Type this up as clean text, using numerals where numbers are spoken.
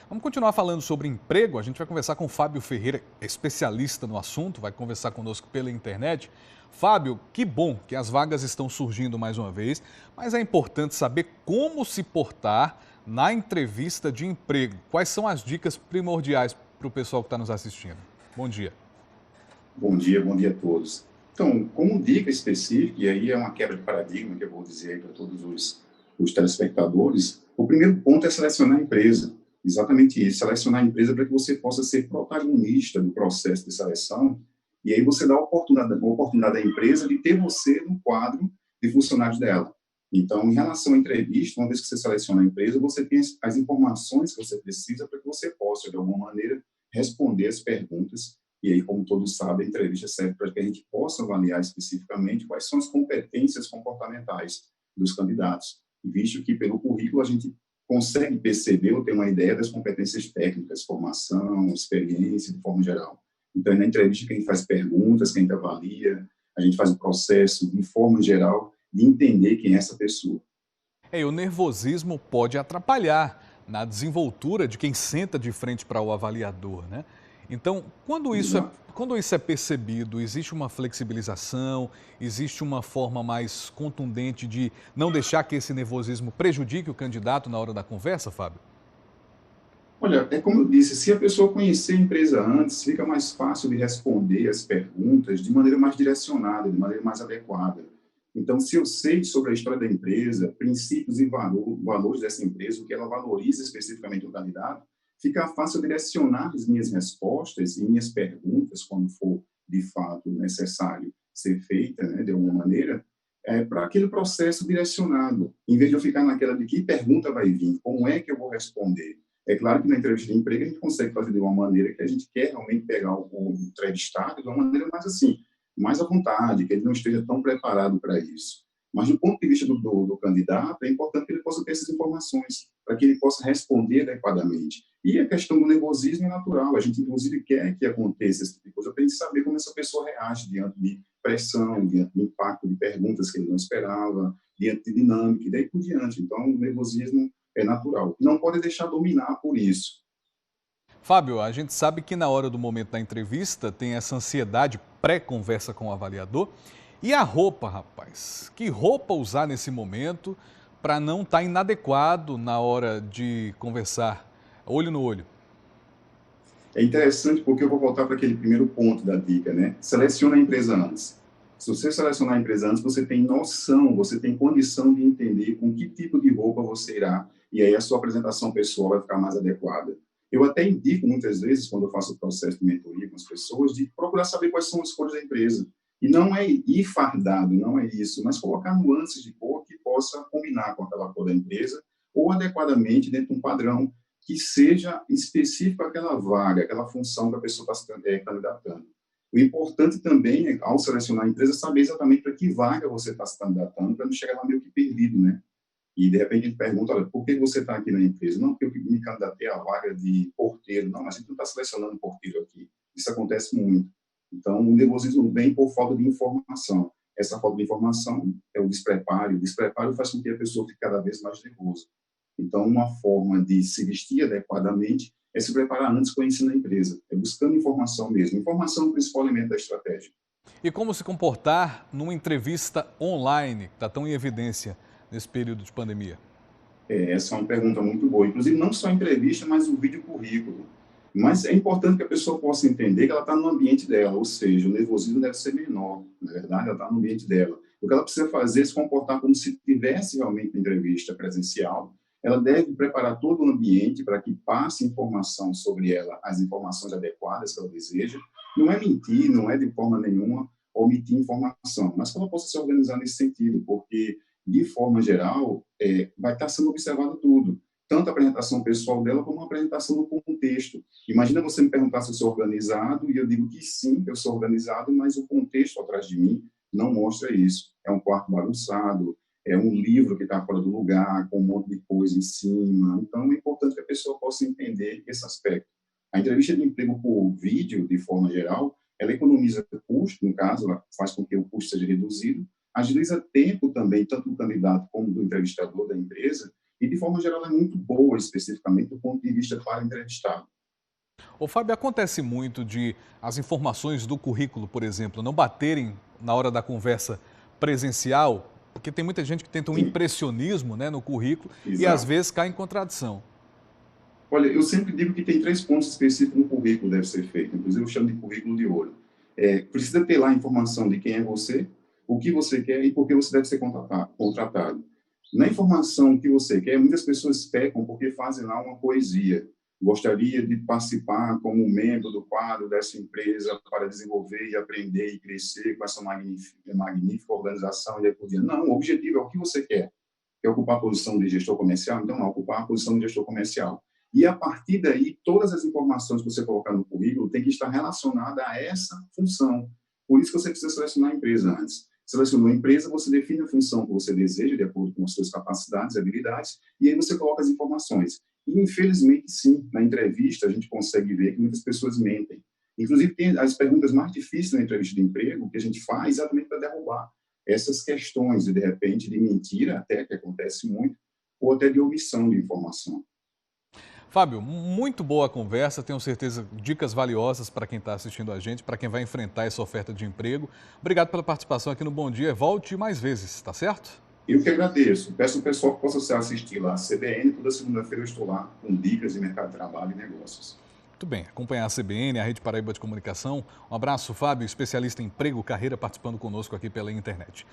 Vamos continuar falando sobre emprego. A gente vai conversar com o Fábio Ferreira, especialista no assunto, vai conversar conosco pela internet. Fábio, que bom que as vagas estão surgindo mais uma vez, mas é importante saber como se portar na entrevista de emprego. Quais são as dicas primordiais para o pessoal que está nos assistindo? Bom dia. Bom dia a todos. Então, como dica específica, e aí é uma quebra de paradigma que eu vou dizer aí para todos os telespectadores, o primeiro ponto é selecionar a empresa. Exatamente isso, selecionar a empresa para que você possa ser protagonista do processo de seleção, e aí você dá a oportunidade à empresa de ter você no quadro de funcionários dela. Então, em relação à entrevista, uma vez que você seleciona a empresa, você tem as informações que você precisa para que você possa, de alguma maneira, responder as perguntas. E aí, como todos sabem, a entrevista serve para que a gente possa avaliar especificamente quais são as competências comportamentais dos candidatos, visto que pelo currículo a gente consegue perceber ou ter uma ideia das competências técnicas, formação, experiência, de forma geral. Então, é na entrevista que a gente faz perguntas, que a gente avalia, a gente faz o processo, de forma geral, de entender quem é essa pessoa. E o nervosismo pode atrapalhar na desenvoltura de quem senta de frente para o avaliador, né? Então, Exato. quando isso é percebido, existe uma flexibilização, existe uma forma mais contundente de não deixar que esse nervosismo prejudique o candidato na hora da conversa, Fábio? Olha, é como eu disse, se a pessoa conhecer a empresa antes, fica mais fácil de responder as perguntas de maneira mais direcionada, de maneira mais adequada. Então, se eu sei sobre a história da empresa, princípios e valores dessa empresa, o que ela valoriza especificamente o candidato, fica fácil direcionar as minhas respostas e minhas perguntas, quando for de fato necessário ser feita, né, de alguma maneira, para aquele processo direcionado, em vez de eu ficar naquela de que pergunta vai vir, como é que eu vou responder. É claro que na entrevista de emprego a gente consegue fazer de uma maneira que a gente quer realmente pegar o entrevistado de uma maneira mais assim, mais à vontade, que ele não esteja tão preparado para isso. Mas do ponto de vista do candidato, é importante que ele possa ter essas informações, para que ele possa responder adequadamente. E a questão do nervosismo é natural, a gente inclusive quer que aconteça esse tipo de coisa, para a gente saber como essa pessoa reage diante de pressão, diante de impacto de perguntas que ele não esperava, diante de dinâmica, e daí por diante. Então, o nervosismo é natural. Não pode deixar dominar por isso. Fábio, a gente sabe que na hora do momento da entrevista tem essa ansiedade pré-conversa com o avaliador. E a roupa, rapaz? Que roupa usar nesse momento para não estar inadequado na hora de conversar olho no olho? É interessante porque eu vou voltar para aquele primeiro ponto da dica, né? Seleciona a empresa antes. Se você selecionar a empresa antes, você tem noção, você tem condição de entender com que tipo de roupa você irá, e aí a sua apresentação pessoal vai ficar mais adequada. Eu até indico muitas vezes, quando eu faço o processo de mentoria com as pessoas, de procurar saber quais são as cores da empresa. E não é ir fardado, não é isso, mas colocar nuances de cor que possa combinar com aquela cor da empresa ou adequadamente dentro de um padrão que seja específico àquela vaga, aquela função que a pessoa está se candidatando. O importante também, é, ao selecionar a empresa, saber exatamente para que vaga você está se candidatando, para não chegar lá meio que perdido, né? E, de repente, a gente pergunta, olha, por que você está aqui na empresa? Não, porque eu me candidatei à vaga de porteiro. Não, mas a gente não está selecionando porteiro aqui. Isso acontece muito. Então, o nervosismo vem por falta de informação. Essa falta de informação é o despreparo. O despreparo faz com que a pessoa fique cada vez mais nervosa. Então, uma forma de se vestir adequadamente é se preparar antes conhecendo a empresa. É buscando informação mesmo. Informação é o principal elemento da estratégia. E como se comportar numa entrevista online, que está tão em evidência nesse período de pandemia? Essa é uma pergunta muito boa. Inclusive, não só a entrevista, mas o vídeo currículo. Mas é importante que a pessoa possa entender que ela está no ambiente dela, ou seja, o nervosismo deve ser menor, na verdade, ela está no ambiente dela. O que ela precisa fazer é se comportar como se tivesse realmente uma entrevista presencial. Ela deve preparar todo o ambiente para que passe informação sobre ela, as informações adequadas que ela deseja. Não é mentir, não é de forma nenhuma omitir informação, mas que ela possa se organizar nesse sentido, porque de forma geral, vai estar sendo observado tudo, tanto a apresentação pessoal dela como a apresentação do contexto. Imagina você me perguntar se eu sou organizado, e eu digo que sim, eu sou organizado, mas o contexto atrás de mim não mostra isso. É um quarto bagunçado, é um livro que está fora do lugar, com um monte de coisa em cima. Então, é importante que a pessoa possa entender esse aspecto. A entrevista de emprego por vídeo, de forma geral, ela economiza custo, no caso, ela faz com que o custo seja reduzido, agiliza tempo também, tanto do candidato como do entrevistador da empresa, e de forma geral é muito boa, especificamente do ponto de vista para entrevistado. Ô Fábio, acontece muito de as informações do currículo, por exemplo, não baterem na hora da conversa presencial, porque tem muita gente que tenta um Sim, impressionismo, né, no currículo e às exato. vezes cai em contradição. Olha, eu sempre digo que tem 3 pontos específicos no currículo que deve ser feito, inclusive eu chamo de currículo de ouro. Precisa ter lá a informação de quem é você, o que você quer e por que você deve ser contratado. Na informação que você quer, muitas pessoas pecam porque fazem lá uma poesia. Gostaria de participar como membro do quadro dessa empresa para desenvolver e aprender e crescer com essa magnífica organização e daí por diante. Não, o objetivo é o que você quer. Quer ocupar a posição de gestor comercial? Então, não, ocupar a posição de gestor comercial. E a partir daí, todas as informações que você colocar no currículo tem que estar relacionada a essa função. Por isso que você precisa selecionar a empresa antes. Selecionou a empresa, você define a função que você deseja, de acordo com as suas capacidades e habilidades, e aí você coloca as informações. E, infelizmente, sim, na entrevista a gente consegue ver que muitas pessoas mentem. Inclusive, tem as perguntas mais difíceis na entrevista de emprego que a gente faz exatamente para derrubar essas questões, de repente, de mentira, até que acontece muito, ou até de omissão de informação. Fábio, muito boa a conversa, tenho certeza, dicas valiosas para quem está assistindo a gente, para quem vai enfrentar essa oferta de emprego. Obrigado pela participação aqui no Bom Dia. Volte mais vezes, tá certo? Eu que agradeço. Peço ao pessoal que possa assistir lá a CBN. Toda segunda-feira eu estou lá com dicas de mercado de trabalho e negócios. Muito bem, acompanhar a CBN, a Rede Paraíba de Comunicação. Um abraço, Fábio, especialista em emprego, carreira, participando conosco aqui pela internet.